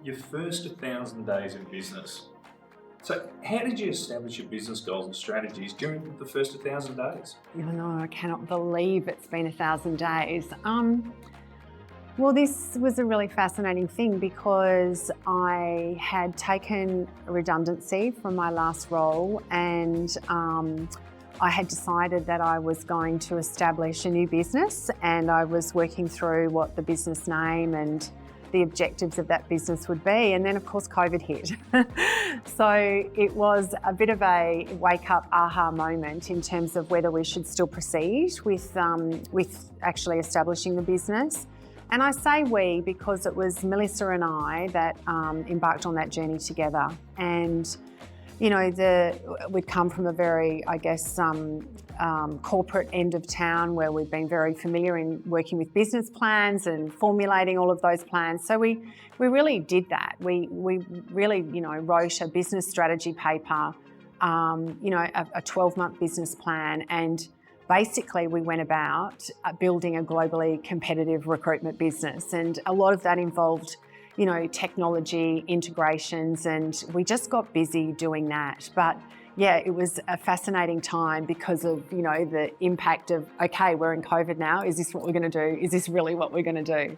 your first 1,000 days in business. So how did you establish your business goals and strategies during the first 1,000 days? No, I cannot believe it's been 1,000 days. Well, this was a really fascinating thing because I had taken redundancy from my last role, and I had decided that I was going to establish a new business, and I was working through what the business name and the objectives of that business would be. And then of course COVID hit. So it was a bit of a wake up aha moment in terms of whether we should still proceed with actually establishing the business. And I say we because it was Melissa and I that embarked on that journey together. And you know, we'd come from a very, I guess, corporate end of town where we've been very familiar in working with business plans and formulating all of those plans. So we really did that. We really, you know, wrote a business strategy paper, you know, a 12-month business plan, and basically we went about building a globally competitive recruitment business. And a lot of that involved, you know, technology integrations, and we just got busy doing that. But yeah, it was a fascinating time because of, you know, the impact of, okay, we're in COVID now. Is this what we're going to do? Is this really what we're going to do?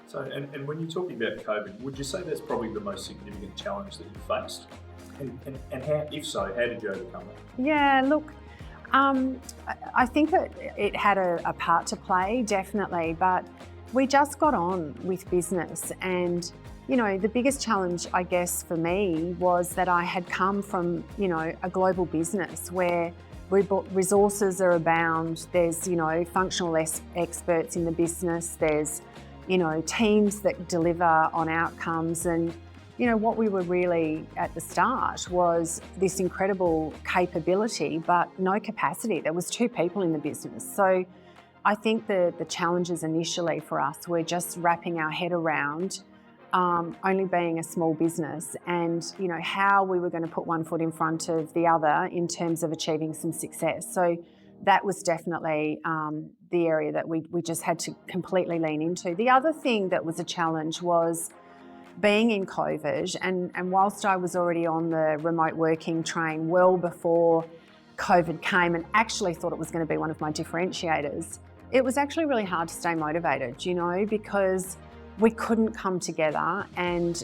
So, and when you're talking about COVID, would you say that's probably the most significant challenge that you faced? And how, if so, how did you overcome it? Yeah, look, I think that it had a part to play, definitely, but we just got on with business. And, you know, the biggest challenge, I guess, for me was that I had come from, you know, a global business where resources are abound. There's, you know, functional experts in the business. There's, you know, teams that deliver on outcomes. And, you know, what we were really at the start was this incredible capability, but no capacity. There was 2 people in the business. So I think the challenges initially for us were just wrapping our head around only being a small business, and you know how we were going to put one foot in front of the other in terms of achieving some success. So that was definitely the area that we just had to completely lean into. The other thing that was a challenge was being in COVID, and whilst I was already on the remote working train well before COVID came and actually thought it was going to be one of my differentiators, it was actually really hard to stay motivated, you know, because we couldn't come together. And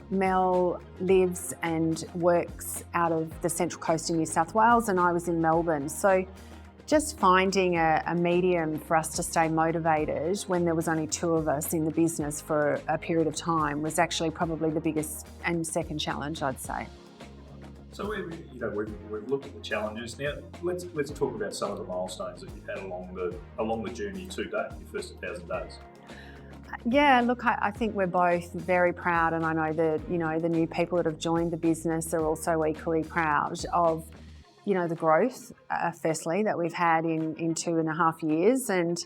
Mel lives and works out of the Central Coast in New South Wales, and I was in Melbourne. So just finding a medium for us to stay motivated when there was only 2 of us in the business for a period of time was actually probably the biggest and second challenge, I'd say. So we've looked at the challenges. Now let's talk about some of the milestones that you've had along the journey to date, your first 1,000 days. Yeah, look, I think we're both very proud, and I know that, you know, the new people that have joined the business are also equally proud of, you know, the growth, firstly, that we've had in 2.5 years, and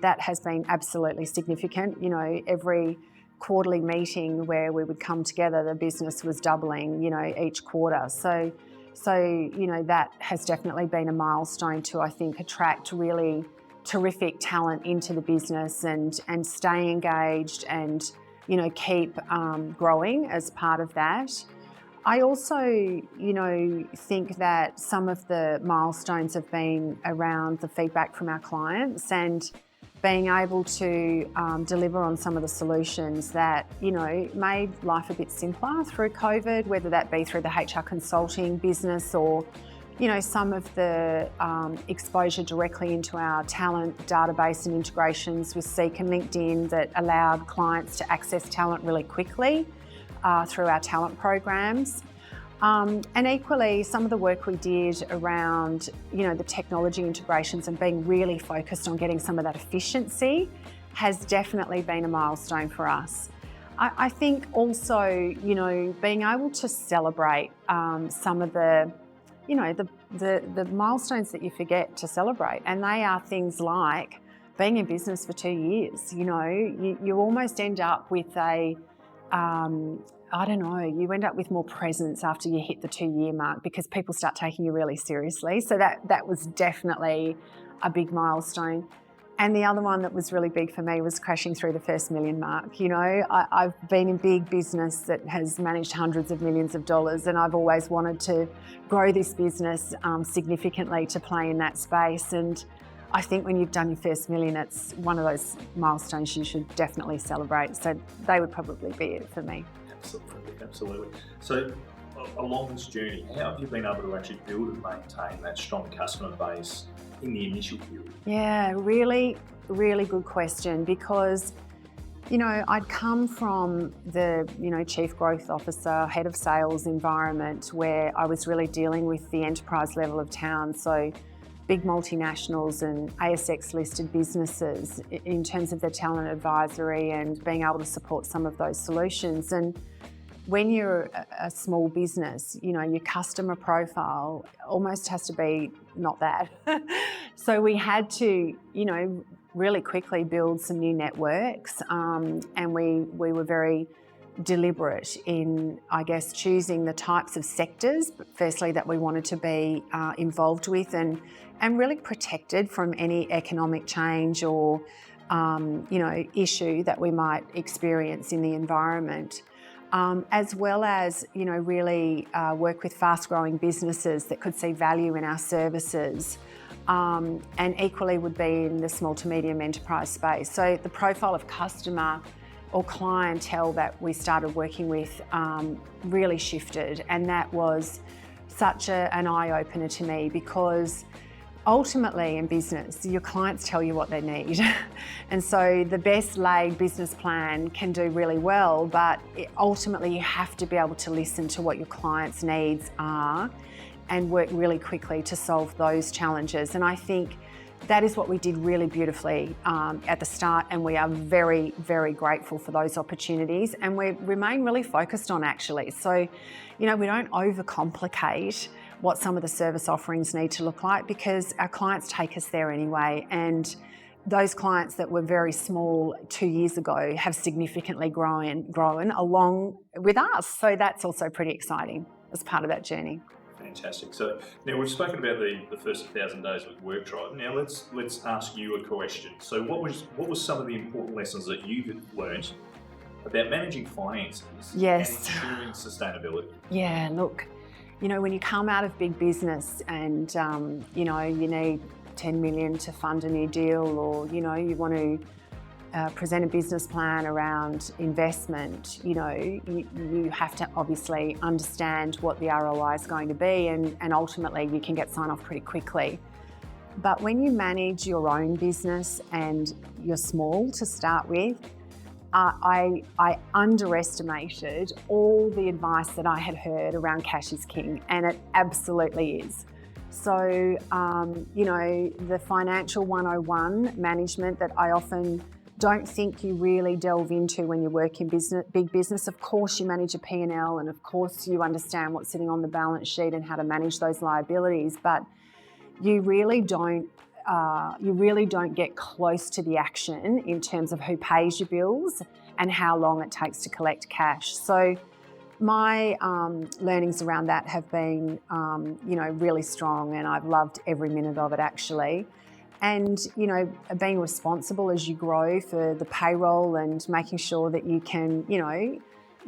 that has been absolutely significant. You know, every quarterly meeting where we would come together, the business was doubling, you know, each quarter. So, you know, that has definitely been a milestone to, I think, attract really terrific talent into the business and stay engaged and, you know, keep growing as part of that. I also, you know, think that some of the milestones have been around the feedback from our clients and being able to deliver on some of the solutions that, you know, made life a bit simpler through COVID, whether that be through the HR consulting business or, you know, some of the exposure directly into our talent database and integrations with Seek and LinkedIn that allowed clients to access talent really quickly through our talent programs. And equally, some of the work we did around, you know, the technology integrations and being really focused on getting some of that efficiency has definitely been a milestone for us. I think also, you know, being able to celebrate some of the, you know, the milestones that you forget to celebrate, and they are things like being in business for 2 years. You know, you almost end up with a I don't know, you end up with more presence after you hit the 2-year mark because people start taking you really seriously. So that was definitely a big milestone. And the other one that was really big for me was crashing through the first million mark. You know, I've been in big business that has managed hundreds of millions of dollars, and I've always wanted to grow this business significantly to play in that space. And I think when you've done your first million, it's one of those milestones you should definitely celebrate. So they would probably be it for me. Absolutely, absolutely. So along this journey, how have you been able to actually build and maintain that strong customer base in the initial period? Yeah, really, really good question, because, you know, I'd come from the, chief growth officer, head of sales environment where I was really dealing with the enterprise level of town. So big multinationals and ASX listed businesses in terms of their talent advisory and being able to support some of those solutions. And when you're a small business, your customer profile almost has to be not that. So we had to, really quickly build some new networks, and we were very deliberate in, I guess, choosing the types of sectors, firstly, that we wanted to be involved with and really protected from any economic change or, issue that we might experience in the environment. As well as, really work with fast-growing businesses that could see value in our services, and equally would be in the small to medium enterprise space. So the profile of customer or clientele that we started working with really shifted, and that was such an eye-opener to me, because ultimately in business, your clients tell you what they need. And so the best laid business plan can do really well, but ultimately you have to be able to listen to what your clients' needs are and work really quickly to solve those challenges. And I think that is what we did really beautifully at the start, and we are very, very grateful for those opportunities, and we remain really focused on, actually. So, we don't overcomplicate what some of the service offerings need to look like, because our clients take us there anyway. And those clients that were very small 2 years ago have significantly grown along with us. So that's also pretty exciting as part of that journey. Fantastic. So now we've spoken about the first 1,000 days with WorkTrybe. Now let's ask you a question. So what was some of the important lessons that you've learned about managing finances Yes. and ensuring sustainability? Yeah, look, when you come out of big business and, you need 10 million to fund a new deal, or, you want to present a business plan around investment, you have to obviously understand what the ROI is going to be, and ultimately you can get sign off pretty quickly. But when you manage your own business and you're small to start with, I underestimated all the advice that I had heard around cash is king, and it absolutely is. So, the financial 101 management that I often don't think you really delve into when you work in big business. Of course, you manage a P&L, and of course you understand what's sitting on the balance sheet and how to manage those liabilities, but you really don't get close to the action in terms of who pays your bills and how long it takes to collect cash. So my learnings around that have been, really strong, and I've loved every minute of it, actually. And, being responsible as you grow for the payroll and making sure that you can,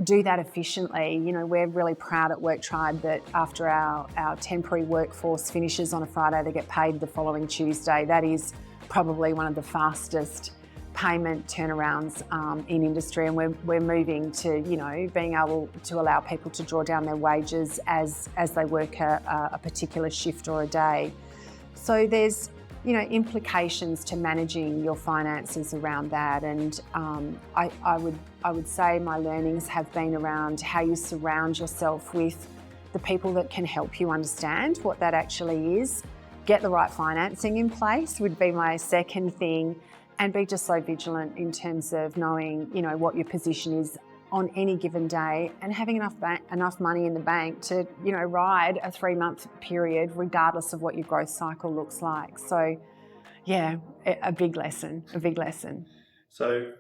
do that efficiently. We're really proud at WorkTrybe that after our temporary workforce finishes on a Friday, they get paid the following Tuesday. That is probably one of the fastest payment turnarounds in industry, and we're moving to, being able to allow people to draw down their wages as they work a particular shift or a day. So there's implications to managing your finances around that. And I would say my learnings have been around how you surround yourself with the people that can help you understand what that actually is. Get the right financing in place would be my second thing, and be just so vigilant in terms of knowing, what your position is on any given day, and having enough money in the bank to, ride a 3-month period regardless of what your growth cycle looks like. So, yeah, a big lesson. So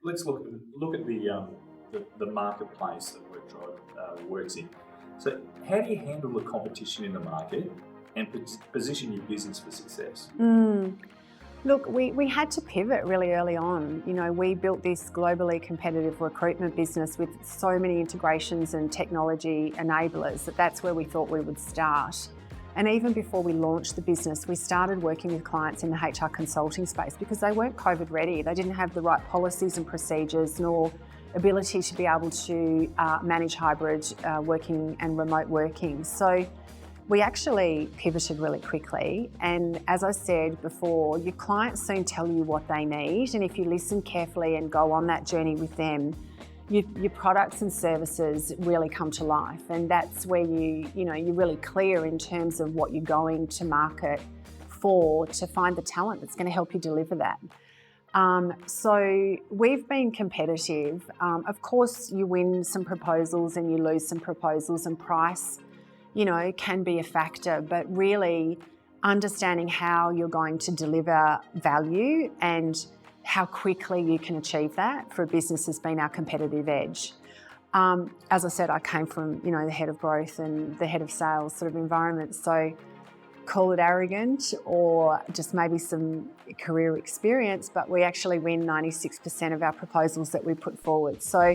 let's look at the marketplace that WorkTrybe works in. So how do you handle the competition in the market and position your business for success? Look, we had to pivot really early on. You know, we built this globally competitive recruitment business with so many integrations and technology enablers that's where we thought we would start. And even before we launched the business, we started working with clients in the HR consulting space because they weren't COVID ready. They didn't have the right policies and procedures nor ability to be able to manage hybrid working and remote working. So we actually pivoted really quickly. And as I said before, your clients soon tell you what they need. And if you listen carefully and go on that journey with them, your products and services really come to life. And that's where you're really clear in terms of what you're going to market for to find the talent that's going to help you deliver that. So we've been competitive. Of course, you win some proposals and you lose some proposals, and price, can be a factor, but really understanding how you're going to deliver value and how quickly you can achieve that for a business has been our competitive edge. As I said, I came from, the head of growth and the head of sales sort of environment. So call it arrogant or just maybe some career experience, but we actually win 96% of our proposals that we put forward. So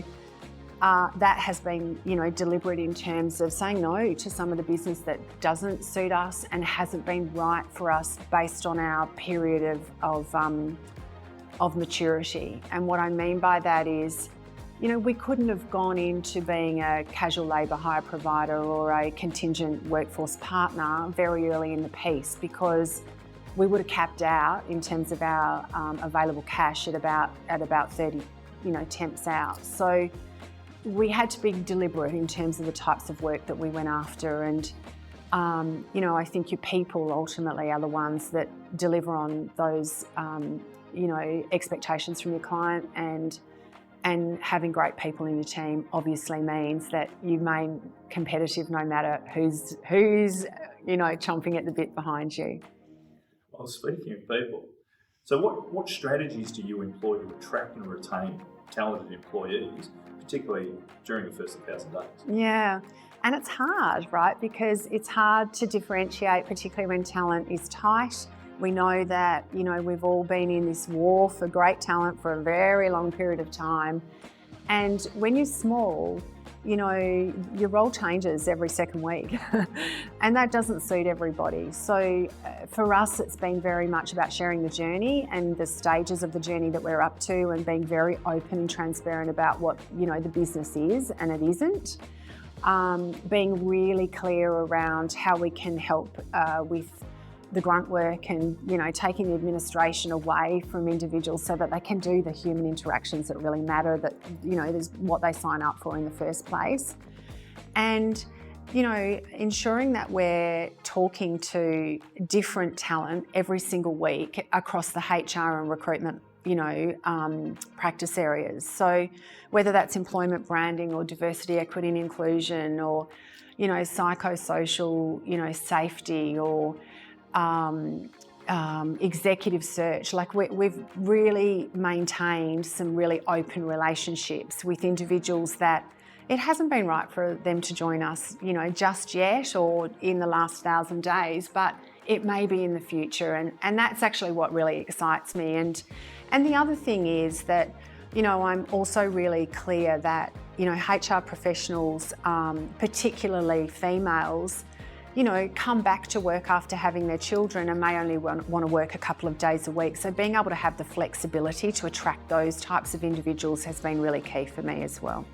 that has been, deliberate in terms of saying no to some of the business that doesn't suit us and hasn't been right for us based on our period of maturity. And what I mean by that is, we couldn't have gone into being a casual labour hire provider or a contingent workforce partner very early in the piece because we would have capped out in terms of our available cash at about 30, temps out. So we had to be deliberate in terms of the types of work that we went after. And, I think your people ultimately are the ones that deliver on those, expectations from your client, and having great people in your team obviously means that you remain competitive no matter who's chomping at the bit behind you. Well, speaking of people, so what strategies do you employ to attract and retain talented employees, particularly during the first 1,000 days? Yeah, and it's hard, right? Because it's hard to differentiate, particularly when talent is tight. We know that, we've all been in this war for great talent for a very long period of time. And when you're small, your role changes every second week and that doesn't suit everybody. So for us, it's been very much about sharing the journey and the stages of the journey that we're up to and being very open and transparent about what, the business is and it isn't. Being really clear around how we can help with the grunt work and, taking the administration away from individuals so that they can do the human interactions that really matter, that, is what they sign up for in the first place. And, ensuring that we're talking to different talent every single week across the HR and recruitment, practice areas. So whether that's employment branding or diversity, equity and inclusion or, psychosocial, safety or executive search, like we've really maintained some really open relationships with individuals that it hasn't been right for them to join us, just yet or in the last 1,000 days, but it may be in the future. And that's actually what really excites me. And the other thing is that, I'm also really clear that, HR professionals, particularly females, come back to work after having their children and may only want to work a couple of days a week. So being able to have the flexibility to attract those types of individuals has been really key for me as well.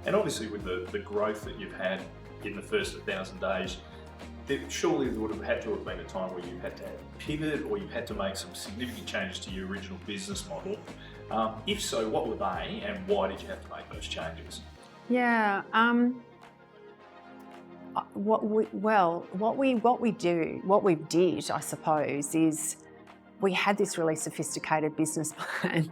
And obviously with the growth that you've had in the first 1,000 days, surely there would have had to have been a time where you had to pivot or you had to make some significant changes to your original business model. If so, what were they and why did you have to make those changes? Yeah. What we did, I suppose, is we had this really sophisticated business plan,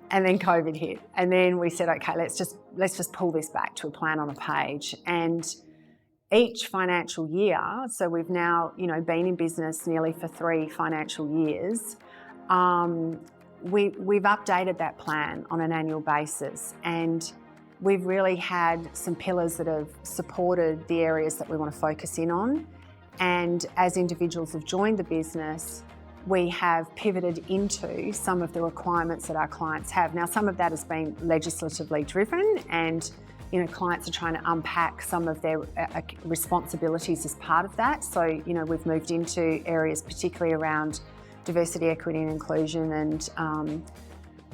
and then COVID hit, and then we said, okay, let's just pull this back to a plan on a page. And each financial year, so we've now been in business nearly for 3 financial years. We've updated that plan on an annual basis, and we've really had some pillars that have supported the areas that we want to focus in on. And as individuals have joined the business, we have pivoted into some of the requirements that our clients have. Now, some of that has been legislatively driven, and clients are trying to unpack some of their responsibilities as part of that. So, we've moved into areas particularly around diversity, equity and inclusion and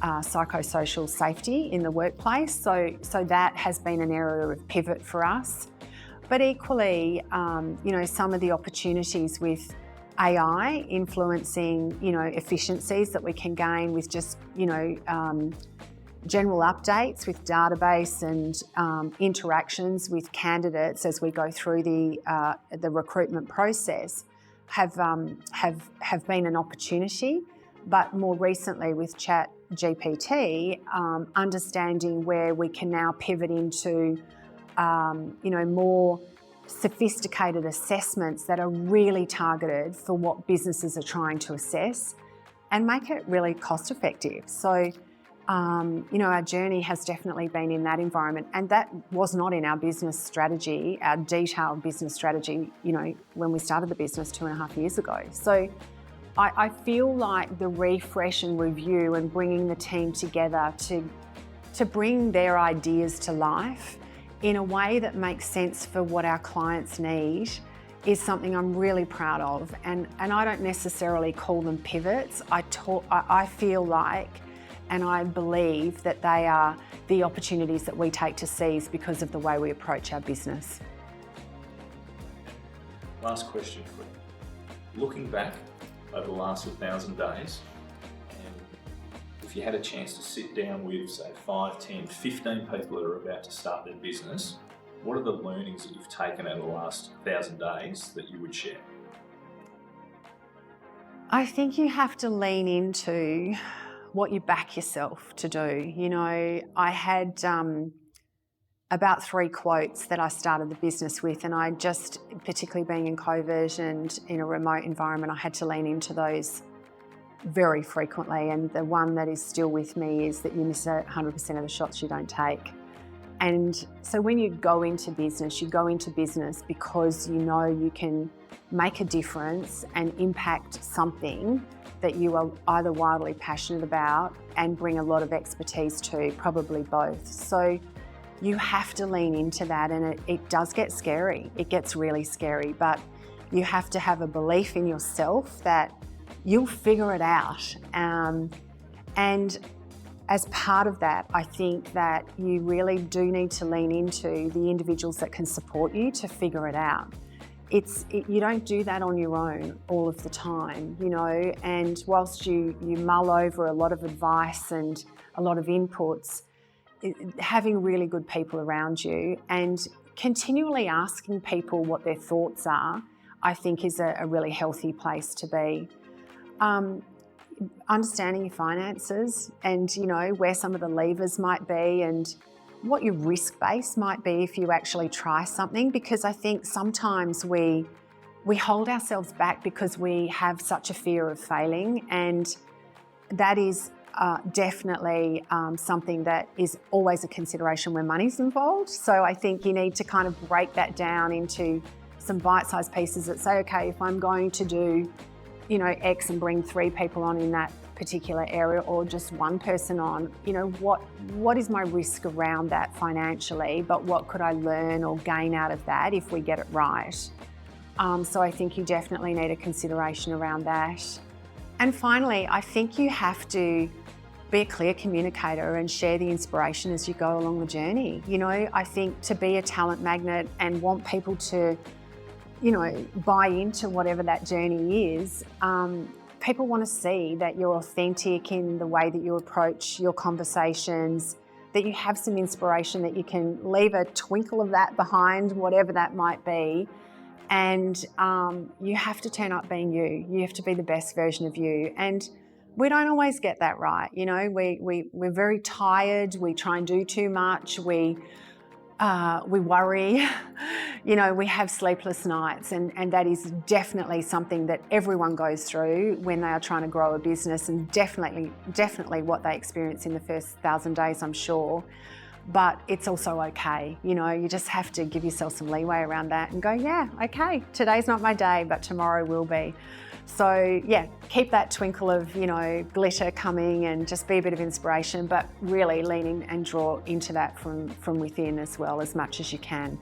psychosocial safety in the workplace. So that has been an area of pivot for us. But equally, some of the opportunities with AI influencing, efficiencies that we can gain with just, general updates with database and interactions with candidates as we go through the recruitment process have been an opportunity. But more recently with Chat GPT, understanding where we can now pivot into more sophisticated assessments that are really targeted for what businesses are trying to assess and make it really cost effective. So, our journey has definitely been in that environment, and that was not in our business strategy, our detailed business strategy, when we started the business 2.5 years ago. So I feel like the refresh and review and bringing the team together to bring their ideas to life in a way that makes sense for what our clients need is something I'm really proud of. And I don't necessarily call them pivots. I feel like, and I believe that they are the opportunities that we take to seize because of the way we approach our business. Last question for you. Looking back over the last 1,000 days, and if you had a chance to sit down with, say, 5, 10, 15 people that are about to start their business, what are the learnings that you've taken out of the last 1,000 days that you would share? I think you have to lean into what you back yourself to do. I had about 3 quotes that I started the business with, and I just, particularly being in COVID and in a remote environment, I had to lean into those very frequently. And the one that is still with me is that you miss 100% of the shots you don't take. And so when you go into business because you can make a difference and impact something that you are either wildly passionate about and bring a lot of expertise to, probably both. So you have to lean into that, and it does get scary. It gets really scary, but you have to have a belief in yourself that you'll figure it out. And as part of that, I think that you really do need to lean into the individuals that can support you to figure it out. You don't do that on your own all of the time, and whilst you mull over a lot of advice and a lot of inputs, having really good people around you and continually asking people what their thoughts are, I think is a really healthy place to be. Understanding your finances and, where some of the levers might be and what your risk base might be if you actually try something, because I think sometimes we hold ourselves back because we have such a fear of failing, and that is definitely something that is always a consideration when money's involved. So I think you need to kind of break that down into some bite-sized pieces that say, okay, if I'm going to do, X and bring 3 people on in that particular area, or just 1 person on, what is my risk around that financially, but what could I learn or gain out of that if we get it right? So I think you definitely need a consideration around that. And finally, I think you have to be a clear communicator and share the inspiration as you go along the journey. I think to be a talent magnet and want people to, buy into whatever that journey is, people want to see that you're authentic in the way that you approach your conversations, that you have some inspiration, that you can leave a twinkle of that behind, whatever that might be. And you have to turn up being you. You have to be the best version of you. And we don't always get that right. We're very tired. We try and do too much. We worry. We have sleepless nights, and that is definitely something that everyone goes through when they are trying to grow a business, and definitely what they experience in the first 1,000 days, I'm sure. but it's also okay. You know, you just have to give yourself some leeway around that and go, yeah, okay, today's not my day, but tomorrow will be. So yeah, keep that twinkle of, you know, glitter coming and just be a bit of inspiration, but really lean in and draw into that from within as well as much as you can.